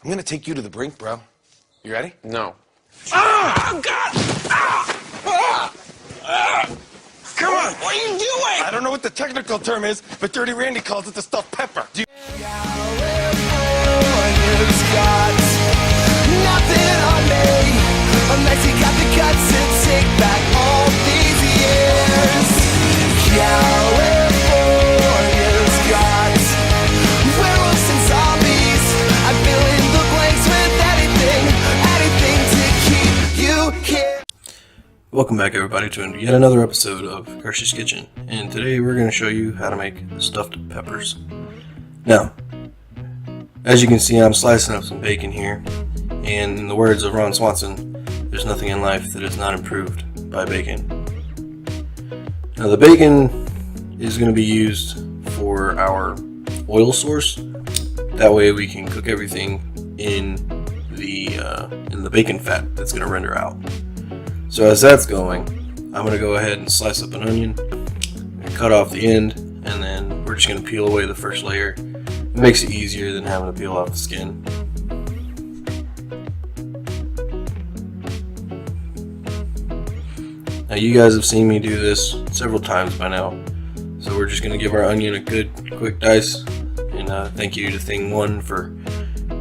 I'm gonna take you to the brink, bro. You ready? No. Ah! Oh, God! Ah! Ah! Ah! Come on! What are you doing? I don't know what the technical term is, but Dirty Randy calls it the stuffed pepper. Do you Nothing on me unless you got the guts to take back all these years. California's got werewolves and zombies. I fill in the blanks with anything to keep you here. Welcome back, everybody, to yet another episode of Kirsch's Kitchen, and today we're going to show you how to make stuffed peppers. Now, as you can see, I'm slicing up some bacon here, and in the words of Ron Swanson, there's nothing in life that is not improved by bacon. Now, the bacon is going to be used for our oil source. That way we can cook everything in the bacon fat that's going to render out. So as that's going, I'm going to go ahead and slice up an onion and cut off the end, and then we're just going to peel away the first layer. It makes it easier than having to peel off the skin. Now, you guys have seen me do this several times by now, so we're just going to give our onion a good quick dice, and thank you to Thing 1 for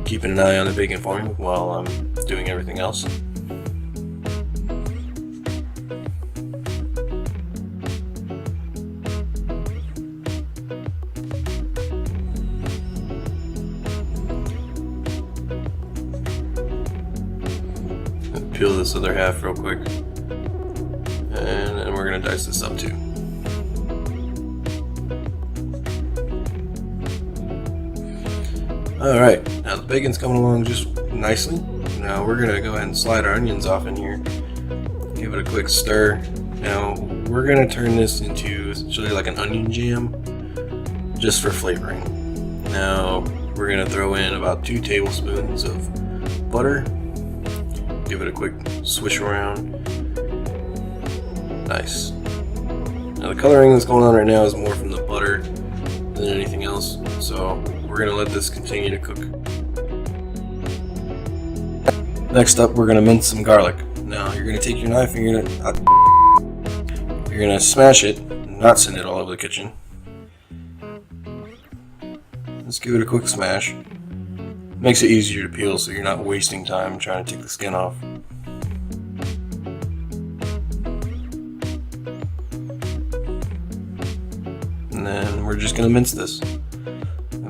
keeping an eye on the bacon for me while I'm doing everything else. Peel this other half real quick, and then we're going to dice this up too. Alright, now the bacon's coming along just nicely. Now we're going to go ahead and slide our onions off in here, give it a quick stir. Now we're going to turn this into essentially like an onion jam just for flavoring. Now we're going to throw in about 2 tablespoons of butter. Give it a quick swish around. Nice. Now the coloring that's going on right now is more from the butter than anything else, so we're going to let this continue to cook. Next up, we're going to mince some garlic. Now you're going to take your knife and you're going to smash it, not send it all over the kitchen. Let's give it a quick smash. Makes it easier to peel so you're not wasting time trying to take the skin off. And then we're just going to mince this.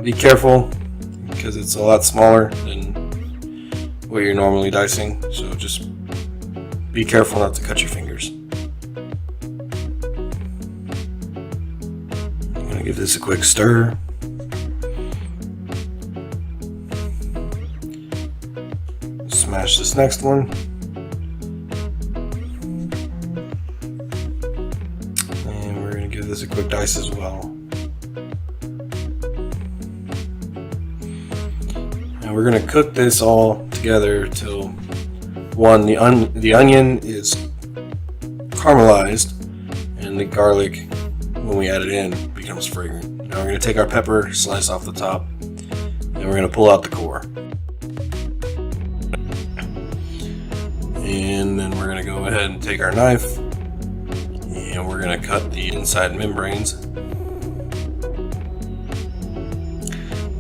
Be careful because it's a lot smaller than what you're normally dicing, so just be careful not to cut your fingers. I'm going to give this a quick stir. Smash this next one, and we're going to give this a quick dice as well. And we're going to cook this all together till one, the onion is caramelized, and the garlic, when we add it in, becomes fragrant. Now we're going to take our pepper, slice off the top, and we're going to pull out the core. And then we're going to go ahead and take our knife and we're going to cut the inside membranes. And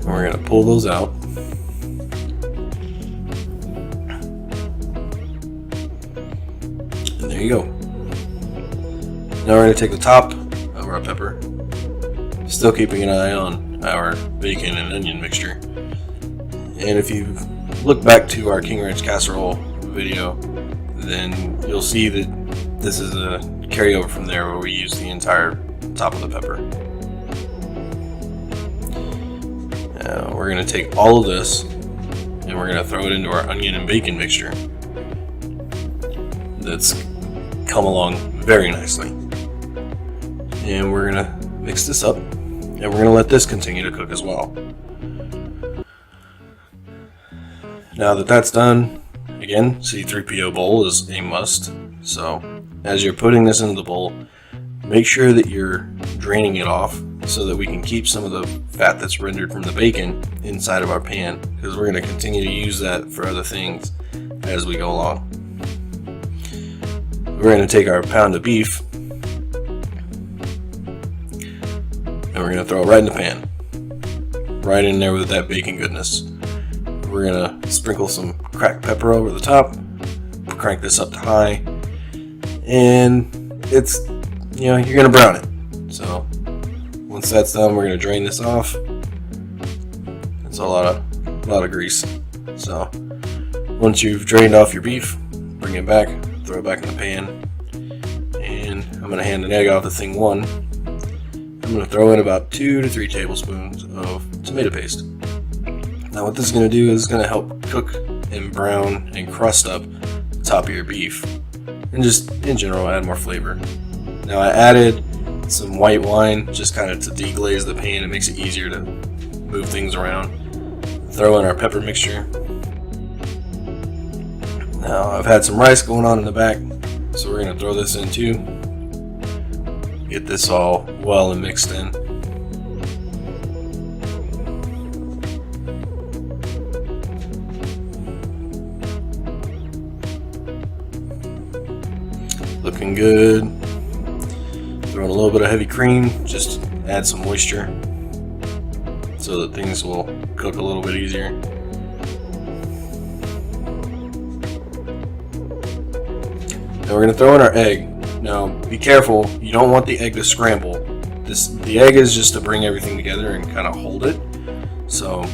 we're going to pull those out. And there you go. Now we're going to take the top of our pepper, still keeping an eye on our bacon and onion mixture. And if you look back to our King Ranch casserole video, then you'll see that this is a carryover from there where we use the entire top of the pepper. Now we're going to take all of this and we're going to throw it into our onion and bacon mixture that's come along very nicely. And we're going to mix this up and we're going to let this continue to cook as well. Now that that's done, again, C3PO bowl is a must. So as you're putting this into the bowl, make sure that you're draining it off so that we can keep some of the fat that's rendered from the bacon inside of our pan, because we're going to continue to use that for other things as we go along. We're going to take our pound of beef and we're going to throw it right in the pan, right in there with that bacon goodness. We're going to sprinkle some cracked pepper over the top, crank this up to high, and it's, you're going to brown it. So once that's done, we're going to drain this off. It's a lot of grease. So once you've drained off your beef, bring it back, throw it back in the pan, and I'm going to hand an egg out to thing one. I'm going to throw in about 2 to 3 tablespoons of tomato paste. Now what this is going to do is going to help cook and brown and crust up the top of your beef, and just in general add more flavor. Now I added some white wine just kind of to deglaze the pan. It makes it easier to move things around. Throw in our pepper mixture. Now I've had some rice going on in the back, so we're going to throw this in too. Get this all well and mixed in. Looking good. Throwing a little bit of heavy cream, just add some moisture so that things will cook a little bit easier. Now we're going to throw in our egg. Now be careful, you don't want the egg to scramble. The egg is just to bring everything together and kind of hold it. So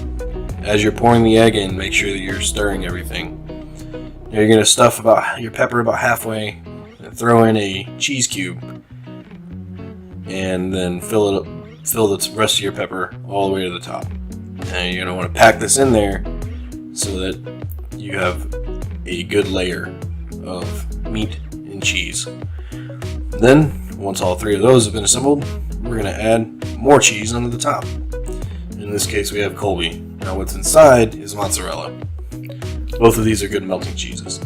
as you're pouring the egg in, make sure that you're stirring everything. Now you're going to stuff your pepper about halfway, and throw in a cheese cube, and then fill the rest of your pepper all the way to the top. And you're going to want to pack this in there so that you have a good layer of meat and cheese. Then, once all 3 of those have been assembled, we're going to add more cheese onto the top. In this case, we have Colby. Now what's inside is mozzarella. Both of these are good melting cheeses.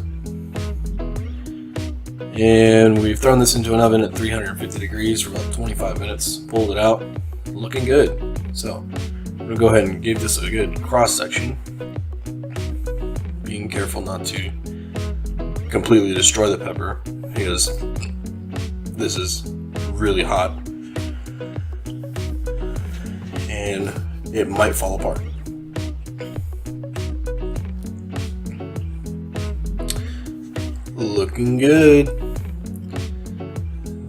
And we've thrown this into an oven at 350 degrees for about 25 minutes. Pulled it out, looking good. So I'm going to go ahead and give this a good cross section, being careful not to completely destroy the pepper, because this is really hot and it might fall apart. Looking good.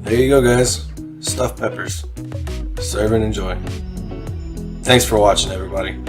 There you go, guys. Stuffed peppers. Serve and enjoy. Thanks for watching, everybody.